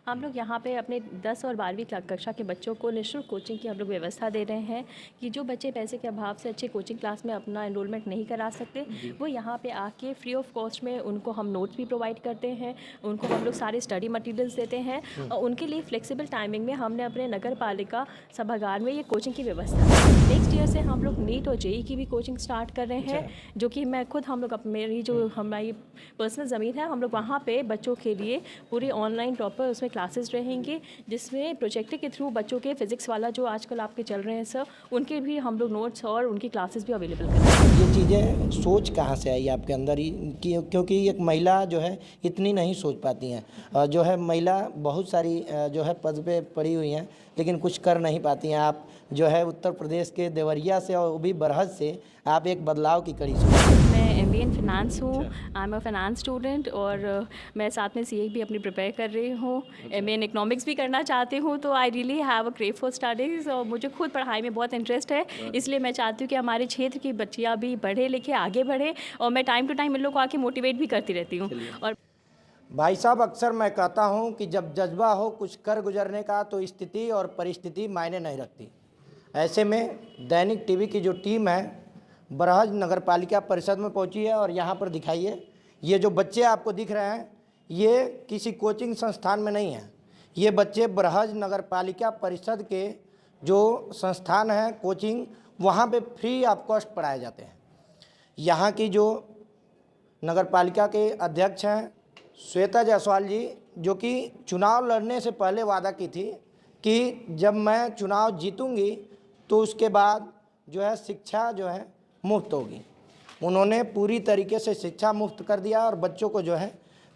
हम लोग यहाँ पे अपने 10 और 12वीं कक्षा के बच्चों को निःशुल्क कोचिंग की हम लोग व्यवस्था दे रहे हैं कि जो बच्चे पैसे के अभाव से अच्छे कोचिंग क्लास में अपना एनरोलमेंट नहीं करा सकते, वो यहाँ पे आके फ्री ऑफ कॉस्ट में उनको हम नोट्स भी प्रोवाइड करते हैं, उनको हम लोग सारे स्टडी मटेरियल्स देते हैं और उनके लिए फ्लेक्सिबल टाइमिंग में हमने अपने नगर पालिका सभागार में ये कोचिंग की व्यवस्था है। नेक्स्ट ईयर से हम लोग नीट और जेई की भी कोचिंग स्टार्ट कर रहे हैं, जो कि मैं खुद हम लोग मेरी जो हमारी पर्सनल ज़मीन है, हम लोग वहाँ पे बच्चों के लिए पूरी ऑनलाइन प्रॉपर उसमें क्लासेस रहेंगे, जिसमें प्रोजेक्टर के थ्रू बच्चों के फिजिक्स वाला जो आजकल आपके चल रहे हैं सर, उनके भी हम लोग नोट्स और उनकी क्लासेस भी अवेलेबल करेंगे। ये चीज़ें सोच कहाँ से आई आपके अंदर ही क्योंकि एक महिला जो है इतनी नहीं सोच पाती हैं, जो है महिला बहुत सारी जो है पद पे पड़ी हुई हैं लेकिन कुछ कर नहीं पाती हैं। आप जो है उत्तर प्रदेश के देवरिया से और वो भी बरहज से आप एक बदलाव की कड़ी मैं MBA इन फिनांस हूँ, I am a finance student और मैं साथ में CA भी अपनी प्रिपेयर कर रही हूँ। MA इन इकोनॉमिक्स भी करना चाहती हूँ, तो I really have a crave for studies और मुझे खुद पढ़ाई में बहुत इंटरेस्ट है, इसलिए मैं चाहती हूँ कि हमारे क्षेत्र की बच्चियाँ भी पढ़े लिखे आगे बढ़े और मैं टाइम टू टाइम इन लोग को आके मोटिवेट भी करती रहती हूँ। और भाई साहब, अक्सर मैं कहता हूँ कि जब जज्बा हो कुछ कर गुजरने का तो स्थिति और परिस्थिति मायने नहीं रखती। ऐसे में दैनिक टीवी की जो टीम है बरहज नगर पालिका परिषद में पहुंची है और यहाँ पर दिखाइए, ये जो बच्चे आपको दिख रहे हैं ये किसी कोचिंग संस्थान में नहीं हैं। ये बच्चे बरहज नगर पालिका परिषद के जो संस्थान है कोचिंग, वहाँ पे फ्री ऑफ कॉस्ट पढ़ाए जाते हैं। यहाँ की जो नगर पालिका के अध्यक्ष हैं श्वेता जायसवाल जी, जो कि चुनाव लड़ने से पहले वादा की थी कि जब मैं चुनाव जीतूंगी तो उसके बाद जो है शिक्षा जो है मुफ्त होगी। उन्होंने पूरी तरीके से शिक्षा मुफ्त कर दिया और बच्चों को जो है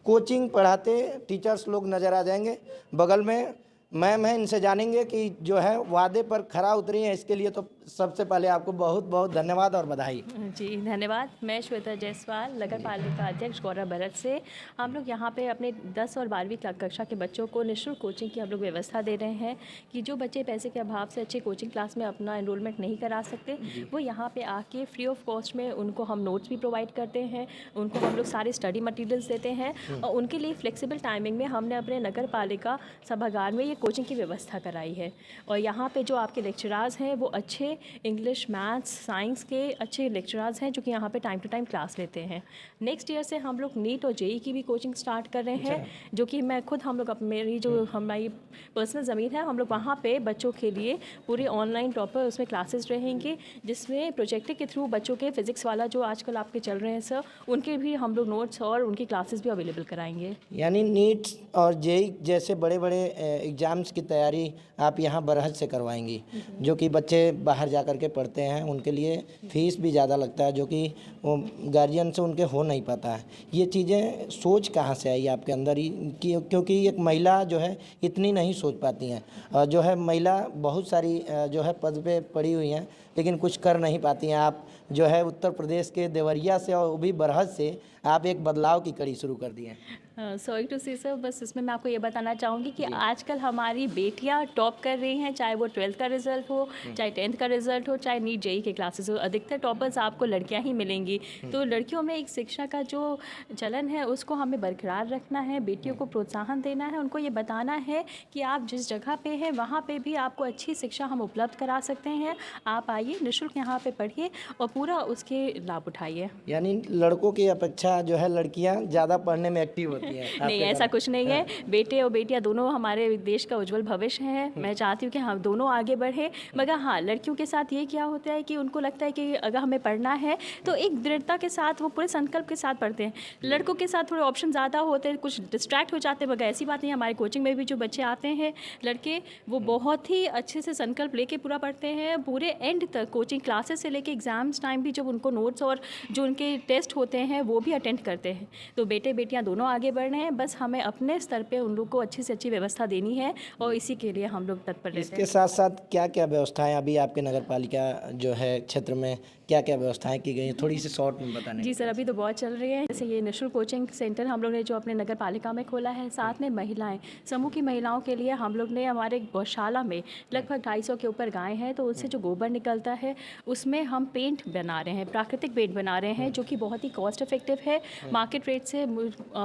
कोचिंग पढ़ाते टीचर्स लोग नज़र आ जाएंगे। बगल में मैम है, इनसे जानेंगे कि जो है वादे पर खरा उतरी हैं। इसके लिए तो सबसे पहले आपको बहुत बहुत धन्यवाद और बधाई। जी धन्यवाद। मैं श्वेता जायसवाल, नगर पालिका अध्यक्ष गौरव भरत से हम लोग यहाँ पे अपने 10 और 12वीं कक्षा के बच्चों को निःशुल्क कोचिंग की हम लोग व्यवस्था दे रहे हैं कि जो बच्चे पैसे के अभाव से अच्छे कोचिंग क्लास में अपना एनरोलमेंट नहीं करा सकते, वो यहाँ पे आके फ्री ऑफ कॉस्ट में उनको हम नोट्स भी प्रोवाइड करते हैं, उनको हम लोग सारे स्टडी मटीरियल्स देते हैं और उनके लिए फ्लेक्सिबल टाइमिंग में हमने अपने नगर पालिका सभागार में ये कोचिंग की व्यवस्था कराई है। और यहाँ पे जो आपके लेक्चरार्स हैं वो अच्छे इंग्लिश, मैथ्स, साइंस के अच्छे लेक्चरार्स हैं, जो कि यहाँ पे टाइम टू टाइम क्लास लेते हैं। नेक्स्ट ईयर से हम लोग नीट और जेई की भी कोचिंग स्टार्ट कर रहे हैं, जो कि मैं खुद हम लोग मेरी जो हमारी पर्सनल ज़मीन है, हम लोग वहाँ पे बच्चों के लिए पूरी ऑनलाइन प्रॉपर उसमें क्लासेस रहेंगे, जिसमें प्रोजेक्टर के थ्रू बच्चों के फिजिक्स वाला जो आजकल आपके चल रहे हैं सर, उनके भी हम लोग नोट्स और उनकी क्लासेस भी अवेलेबल कराएंगे। यानी नीट और जेई जैसे बड़े बड़े एग्ज़ाम्स की तैयारी आप यहाँ बरहज से करवाएंगी, जो कि बच्चे बाहर जा कर के पढ़ते हैं, उनके लिए फ़ीस भी ज़्यादा लगता है, जो कि वो गार्जियन से उनके हो नहीं पाता है। ये चीज़ें सोच कहाँ से आई आपके अंदर ही क्योंकि एक महिला जो है इतनी नहीं सोच पाती हैं, जो है महिला बहुत सारी जो है पद पे पड़ी हुई हैं लेकिन कुछ कर नहीं पाती हैं। आप जो है उत्तर प्रदेश के देवरिया से और वो भी बरहज से आप एक बदलाव की कड़ी शुरू कर दी हैं। सॉरी टू सी सर, बस इसमें मैं आपको ये बताना चाहूँगी कि आजकल हमारी बेटियाँ टॉप कर रही हैं, चाहे वो 12th का रिजल्ट हो, चाहे 10th का रिजल्ट हो, चाहे नीट जेई के क्लासेस हो, अधिकतर टॉपर्स आपको लड़कियाँ ही मिलेंगी। तो लड़कियों में एक शिक्षा का जो चलन है उसको हमें बरकरार रखना है, बेटियों को प्रोत्साहन देना है, उनको ये बताना है कि आप जिस जगह पे हैं वहाँ पे भी आपको अच्छी शिक्षा हम उपलब्ध करा सकते हैं। आप आइए, निःशुल्क यहाँ पे पढ़िए और पूरा उसके लाभ उठाइए। यानी लड़कों की अपेक्षा जो है लड़कियाँ ज़्यादा पढ़ने में एक्टिव होती हैं। नहीं, ऐसा कुछ नहीं है। बेटे और बेटियां दोनों हमारे देश का उज्जवल भविष्य है। मैं चाहती हूँ कि हम दोनों आगे बढ़े, मगर हाँ, लड़कियों के साथ ये क्या होता है कि उनको लगता है कि अगर हमें पढ़ना है तो एक दृढ़ता के साथ वो पूरे संकल्प के साथ पढ़ते हैं। लड़कों के साथ थोड़े ऑप्शन ज़्यादा होते हैं, कुछ डिस्ट्रैक्ट हो जाते हैं, मगर ऐसी बात नहीं है। हमारे कोचिंग में भी जो बच्चे आते हैं लड़के, वो बहुत ही अच्छे से संकल्प लेके पूरा पढ़ते हैं, पूरे एंड तक कोचिंग क्लासेस से लेके एग्जाम्स टाइम भी जब उनको नोट्स और जो उनके टेस्ट होते हैं वो भी अटेंड करते हैं। तो बेटे बेटियाँ दोनों आगे बढ़ रहे हैं, बस हमें अपने स्तर पे उन लोग को अच्छी से अच्छी व्यवस्था देनी है और इसी के लिए हम लोग तत्पर रहते हैं। इसके साथ साथ क्या क्या व्यवस्थाएं अभी आपके नगर पालिका जो है क्षेत्र में क्या क्या व्यवस्थाएं की गई हैं, थोड़ी सी शॉर्ट में बताने। जी सर, अभी तो बहुत चल रही है। जैसे ये निःशुल्क कोचिंग सेंटर हम लोग ने जो अपने नगर पालिका में खोला है, साथ में महिलाएं समूह की महिलाओं के लिए हम लोग ने हमारे गौशाला में लगभग 250 के ऊपर गायें हैं, तो उससे जो गोबर निकलता है उसमें हम पेंट बना रहे हैं, प्राकृतिक पेंट बना रहे हैं, जो कि बहुत ही कॉस्ट इफेक्टिव है। मार्केट रेट से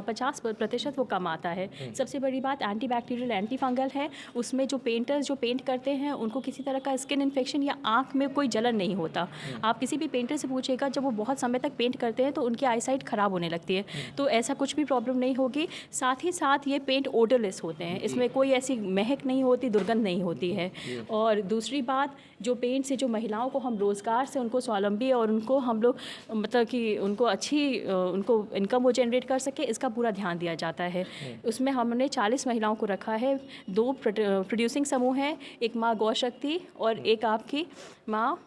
50% वो कम आता है। सबसे बड़ी बात एंटी बैक्टीरियल एंटी फंगल है। उसमें जो पेंटर्स जो पेंट करते हैं उनको किसी तरह का स्किन इन्फेक्शन या आँख में कोई जलन नहीं होता। आप किसी भी पेंटर से पूछिएगा, जब वो बहुत समय तक पेंट करते हैं तो उनकी आईसाइट ख़राब होने लगती है, तो ऐसा कुछ भी प्रॉब्लम नहीं होगी। साथ ही साथ ये पेंट ओडरलेस होते हैं, इसमें कोई ऐसी महक नहीं होती, दुर्गंध नहीं होती है। और दूसरी बात, जो पेंट से जो महिलाओं को हम रोज़गार से उनको स्वावलंबी और उनको हम लोग मतलब कि उनको अच्छी उनको इनकम वो जनरेट कर सके, इसका पूरा ध्यान दिया जाता है। उसमें हमने 40 महिलाओं को रखा है। 2 प्रोड्यूसिंग समूह हैं, एक माँ गौशक्ति और एक आपकी माँ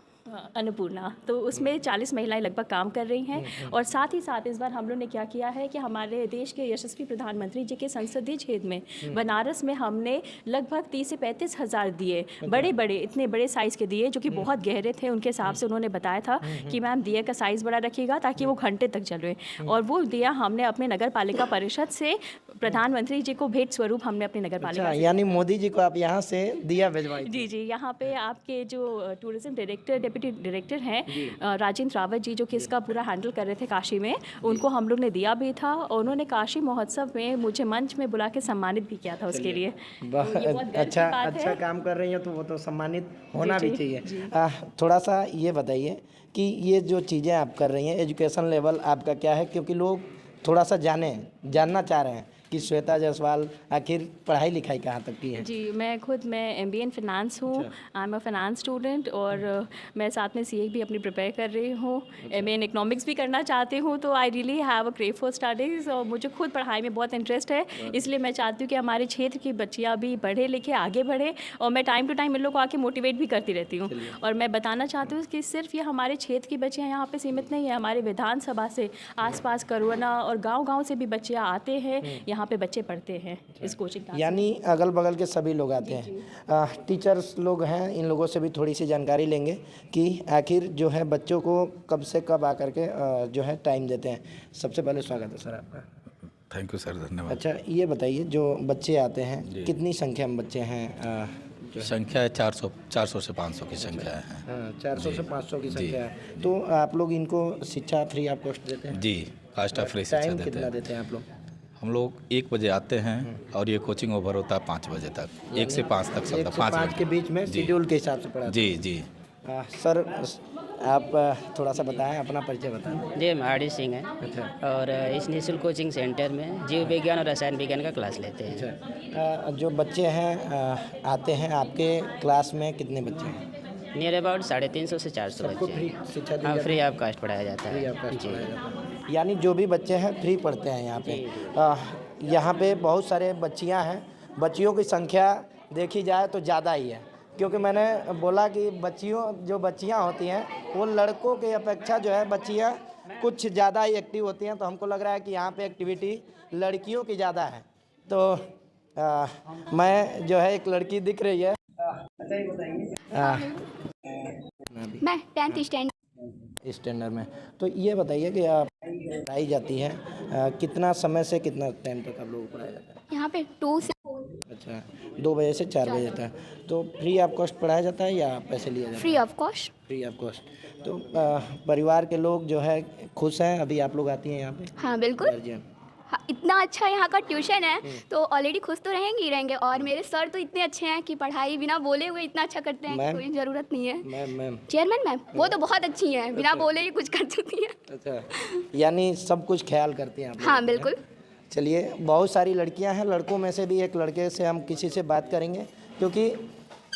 अन्नपूर्णा। तो उसमें 40 महिलाएं लगभग काम कर रही हैं। और साथ ही साथ इस बार हम लोग ने क्या किया है कि हमारे देश के यशस्वी प्रधानमंत्री जी के संसदीय क्षेत्र में बनारस में हमने लगभग 30 से 35 हज़ार दिए, बड़े बड़े इतने बड़े साइज़ के दिए, जो कि बहुत गहरे थे। उनके हिसाब से उन्होंने बताया था कि मैम दिए का साइज़ बड़ा रखिएगा ताकि वो घंटे तक चले। और वो दिया हमने अपने नगर पालिका परिषद से प्रधानमंत्री जी को भेंट स्वरूप हमने अपने नगर पालिका यानी मोदी जी को आप यहाँ से दिया भिजवाई। जी, यहाँ पे आपके जो टूरिज्म डायरेक्टर डिप्टी डायरेक्टर हैं राजेंद्र रावत जी, जो कि इसका पूरा हैंडल कर रहे थे काशी में, उनको हम लोग ने दिया भी था। और उन्होंने काशी महोत्सव में मुझे मंच में बुला के सम्मानित भी किया था उसके लिए। अच्छा काम कर रही हैं तो वो तो सम्मानित होना भी चाहिए। थोड़ा सा ये बताइए कि ये जो चीज़ें आप कर रही हैं, एजुकेशन लेवल आपका क्या है, क्योंकि लोग थोड़ा सा जानना चाह रहे हैं कि श्वेता जायसवाल आखिर पढ़ाई लिखाई कहाँ तक की है। जी, मैं MBA इन फाइनेंस हूँ। I am a finance student. और मैं साथ में CA भी अपनी प्रिपेयर कर रही हूँ। MA इन इकोनॉमिक्स भी करना चाहती हूँ। तो I really have a crave for studies, और मुझे खुद पढ़ाई में बहुत इंटरेस्ट है। इसलिए मैं चाहती हूँ कि हमारे क्षेत्र की बच्चियाँ भी पढ़े लिखे आगे बढ़े, और मैं टाइम टू टाइम इन लोग को आके मोटिवेट भी करती रहती हूँ। और मैं बताना चाहती हूँ कि सिर्फ ये हमारे क्षेत्र की बच्चियाँ यहाँ पे सीमित नहीं है, हमारे विधानसभा से आसपास करुणा और गाँव से भी बच्चियाँ आते हैं, यहाँ पे बच्चे पढ़ते हैं इस कोचिंग क्लास में। यानी अगल बगल के सभी लोग आते हैं। टीचर्स लोग हैं, इन लोगों से भी थोड़ी सी जानकारी लेंगे कि आखिर जो है बच्चों को कब से कब आकर के जो है टाइम देते हैं। सबसे पहले स्वागत है सर आपका। थैंक यू सर, धन्यवाद। अच्छा, ये बताइए, जो बच्चे आते हैं कितनी संख्या में बच्चे हैं? संख्या है 400 से 500 की संख्या है। हाँ, 400 से 500 की संख्या है। तो आप लोग इनको शिक्षा फ्री ऑफ कॉस्ट देते हैं? जी, कास्ट ऑफ फ्री शिक्षा टाइम देते कितना हैं। देते हैं आप लोग? हम लोग 1 बजे आते हैं और ये कोचिंग ओवर होता है 5 बजे तक, 1 से 5 तक चलता है। 5 के बीच में शेड्यूल के हिसाब से पढ़ाते जी जी। सर, आप थोड़ा सा बताएं, अपना परिचय बताएं। जी, हम आर.डी. सिंह हैं। अच्छा। और इस निःशुल्क कोचिंग सेंटर में जीव विज्ञान और रसायन विज्ञान का क्लास लेते हैं। अच्छा, जो बच्चे हैं आते हैं आपके क्लास में, कितने बच्चे हैं? नियर अबाउट 350 से 400 सबको बच्चे फ्री हैं। शिक्षा दी हाँ, जाती फ्री ऑफ कास्ट पढ़ाया जाता फ्री है। ऑफ कॉस्ट जी। पढ़ाया जाता है। यानी जो भी बच्चे हैं फ्री पढ़ते हैं यहाँ पे। यहाँ पे बहुत सारे बच्चियाँ हैं। बच्चियों की संख्या देखी जाए तो ज़्यादा ही है, क्योंकि मैंने बोला कि बच्चियाँ होती हैं वो लड़कों के अपेक्षा जो है बच्चियाँ कुछ ज़्यादा ही एक्टिव होती हैं। तो हमको लग रहा है कि यहाँ पे एक्टिविटी लड़कियों की ज़्यादा है। तो मैं जो है, एक लड़की दिख रही है। मैं 10th स्टैंडर्ड में। तो ये बताइए कि आप पढ़ाई जाती है, कितना समय से कितना टाइम तक आप लोगों को पढ़ाया जाता है? यहाँ पे 2 से अच्छा, 2 बजे से 4 बजे तक। तो फ्री ऑफ कॉस्ट पढ़ाया जाता है या पैसे लिए जाते हैं? Free of cost. Free of cost. तो परिवार के लोग जो है खुश हैं? अभी आप लोग आती हैं यहाँ पे? हाँ बिल्कुल। गार्जियन? हाँ, इतना अच्छा यहाँ का ट्यूशन है तो ऑलरेडी खुश तो रहेंगे ही रहेंगे। और मेरे सर तो इतने अच्छे हैं कि पढ़ाई बिना बोले हुए इतना अच्छा करते हैं कि कोई ज़रूरत नहीं है। मैम चेयरमैन मैम वो तो बहुत अच्छी हैं, बिना बोले ही कुछ कर चुकी हैं। अच्छा, यानी सब कुछ ख्याल करती हैं आप लोग? हाँ बिल्कुल। चलिए, बहुत सारी लड़कियां हैं, लड़कों में से भी एक लड़के से हम किसी से बात करेंगे, क्योंकि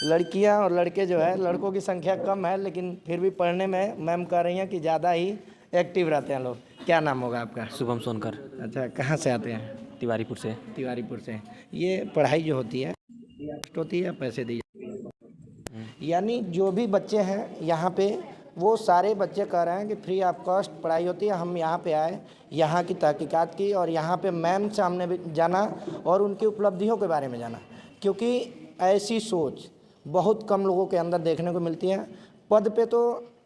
लड़कियां और लड़के जो है, लड़कों की संख्या कम है लेकिन फिर भी पढ़ने में मैम कह रही हैं कि ज़्यादा ही एक्टिव रहते हैं लोग। क्या नाम होगा आपका? शुभम सोनकर। अच्छा, कहाँ से आते हैं? तिवारीपुर से। तिवारीपुर से। ये पढ़ाई जो होती है होती है या पैसे दी जाती है? यानी जो भी बच्चे हैं यहाँ पे, वो सारे बच्चे कह रहे हैं कि फ्री ऑफ कॉस्ट पढ़ाई होती है। हम यहाँ पे आए, यहाँ की तहकीकात की और यहाँ पे मैम सामने भी जाना और उनकी उपलब्धियों के बारे में जाना, क्योंकि ऐसी सोच बहुत कम लोगों के अंदर देखने को मिलती है। पद पे तो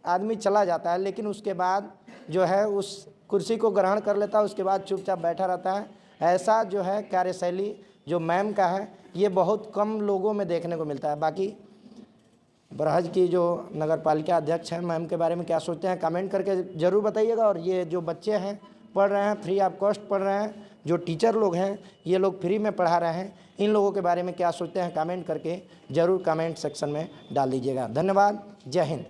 आदमी चला जाता है, लेकिन उसके बाद जो है उस कुर्सी को ग्रहण कर लेता है, उसके बाद चुपचाप बैठा रहता है। ऐसा जो है कार्यशैली जो मैम का है ये बहुत कम लोगों में देखने को मिलता है। बाकी बरहज की जो नगर पालिका अध्यक्ष हैं, मैम के बारे में क्या सोचते हैं कमेंट करके ज़रूर बताइएगा। और ये जो बच्चे हैं पढ़ रहे हैं, फ्री ऑफ कॉस्ट पढ़ रहे हैं, जो टीचर लोग हैं ये लोग फ्री में पढ़ा रहे हैं, इन लोगों के बारे में क्या सोचते हैं कमेंट करके ज़रूर कमेंट सेक्शन में डाल दीजिएगा। धन्यवाद। जय हिंद।